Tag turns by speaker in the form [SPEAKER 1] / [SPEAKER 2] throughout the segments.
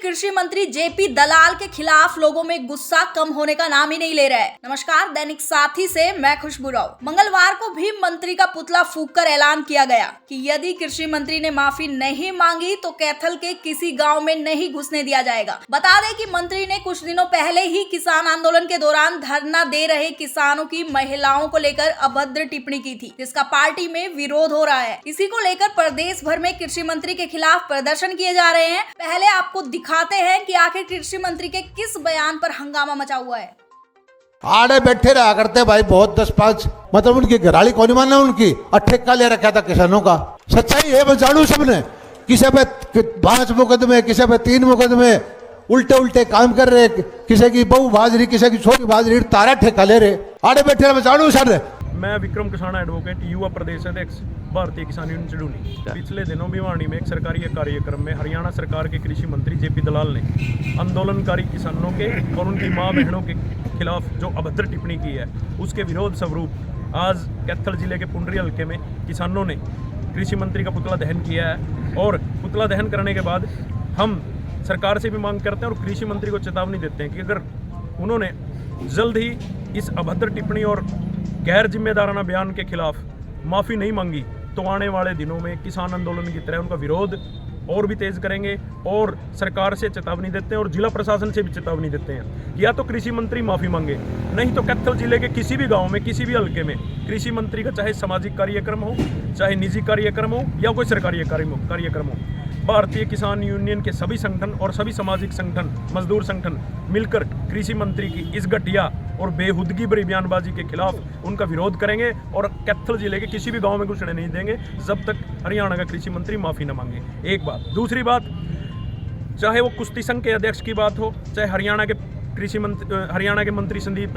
[SPEAKER 1] कृषि मंत्री जेपी दलाल के खिलाफ लोगों में गुस्सा कम होने का नाम ही नहीं ले रहा है। नमस्कार, दैनिक साथी से मैं खुशबू राव। मंगलवार को भी मंत्री का पुतला फूंककर ऐलान किया गया कि यदि कृषि मंत्री ने माफी नहीं मांगी तो कैथल के किसी गांव में नहीं घुसने दिया जाएगा। बता दें कि मंत्री ने कुछ दिनों पहले ही किसान आंदोलन के दौरान धरना दे रहे किसानों की महिलाओं को लेकर अभद्र टिप्पणी की थी, जिसका पार्टी में विरोध हो रहा है। इसी को लेकर प्रदेश भर में कृषि मंत्री के खिलाफ प्रदर्शन किए जा रहे हैं। पहले आपको दिखाते हैं कि आखिर कृषि मंत्री के किस बयान पर हंगामा मचा हुआ है।
[SPEAKER 2] आड़े बैठे रहा करते भाई, बहुत 10-5 मतलब उनकी घराली कौन माना, उनकी ठेका ले रखा था किसानों का। सच्चाई है, मैं जानू सबने, किसी पे 5 मुकदमे, किसी पे 3 मुकदमे, उल्टे उल्टे काम कर रहे, किसी की बहू भाजरी, किसी की छोटी भाजरी, तारा ठेका ले रहे, आड़े बैठे रहे, मैं जानू सर।
[SPEAKER 3] मैं विक्रम किसान एडवोकेट, युवा प्रदेश अध्यक्ष, भारतीय किसान यूनियन चंडूनी। पिछले दिनों भिवानी में एक सरकारी कार्यक्रम में हरियाणा सरकार के कृषि मंत्री जेपी दलाल ने आंदोलनकारी किसानों के और उनकी मां बहनों के खिलाफ जो अभद्र टिप्पणी की है, उसके विरोध स्वरूप आज कैथल जिले के पुंडरी हल्के में किसानों ने कृषि मंत्री का पुतला दहन किया है। और पुतला दहन करने के बाद हम सरकार से भी मांग करते हैं और कृषि मंत्री को चेतावनी देते हैं कि अगर उन्होंने जल्द ही इस अभद्र टिप्पणी और गैर जिम्मेदाराना बयान के खिलाफ माफ़ी नहीं मांगी तो आने वाले दिनों में किसान आंदोलन की तरह उनका विरोध और भी तेज करेंगे। और सरकार से चेतावनी देते हैं और जिला प्रशासन से भी चेतावनी देते हैं, या तो कृषि मंत्री माफ़ी मांगे, नहीं तो कैथल जिले के किसी भी गांव में, किसी भी हल्के में कृषि मंत्री का चाहे सामाजिक कार्यक्रम हो, चाहे निजी कार्यक्रम हो, या कोई सरकारी कार्यक्रम हो, भारतीय किसान यूनियन के सभी संगठन और सभी सामाजिक संगठन, मजदूर संगठन मिलकर कृषि मंत्री की इस घटिया और बेहुदगी भरी बयानबाजी के खिलाफ उनका विरोध करेंगे और कैथल जिले के किसी भी गांव में घुसने नहीं देंगे जब तक हरियाणा का कृषि मंत्री माफ़ी न मांगे। एक बात। दूसरी बात, चाहे वो कुश्ती संघ के अध्यक्ष की बात हो, चाहे हरियाणा के मंत्री संदीप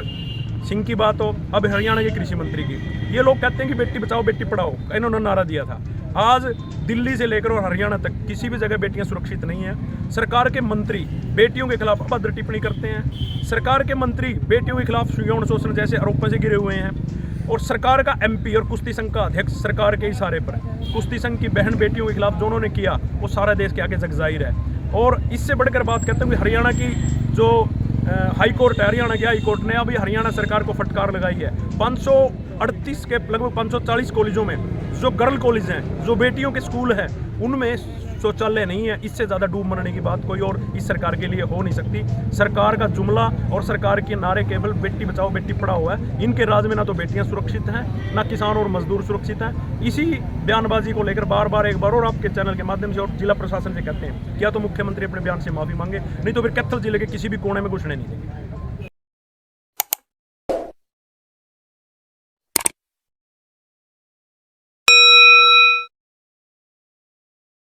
[SPEAKER 3] सिंह की बात हो, अब हरियाणा के कृषि मंत्री की, ये लोग कहते हैं कि बेटी बचाओ बेटी पढ़ाओ, इन्होंने नारा दिया था। आज दिल्ली से लेकर और हरियाणा तक किसी भी जगह बेटियां सुरक्षित नहीं हैं। सरकार के मंत्री बेटियों के खिलाफ अभद्र टिप्पणी करते हैं। सरकार के मंत्री बेटियों के खिलाफ यौन शोषण जैसे आरोपों से घिरे हुए हैं। और सरकार का एमपी और कुश्ती संघ का अध्यक्ष सरकार के इशारे पर कुश्ती संघ की बहन बेटियों के खिलाफ जो उन्होंने किया वो सारा देश के आगे जगजाहिर है। और इससे बढ़कर बात करते हैं कि हरियाणा की जो हाई कोर्ट है, हरियाणा की हाई कोर्ट ने अभी हरियाणा सरकार को फटकार लगाई है। 538 के लगभग 540 कॉलेजों में जो गर्ल कॉलेज हैं, जो बेटियों के स्कूल हैं, उनमें शौचालय नहीं है। इससे ज़्यादा डूब मरने की बात कोई और इस सरकार के लिए हो नहीं सकती। सरकार का जुमला और सरकार के नारे केवल बेटी बचाओ बेटी पढ़ाओ है। इनके राज में ना तो बेटियां सुरक्षित हैं, ना किसान और मजदूर सुरक्षित हैं। इसी बयानबाजी को लेकर बार बार एक बार और आपके चैनल के माध्यम से और जिला प्रशासन से कहते हैं कि या तो मुख्यमंत्री अपने बयान से माफ़ी मांगे, नहीं तो फिर कैथल जिले के किसी भी कोने में घुसने नहीं देंगे।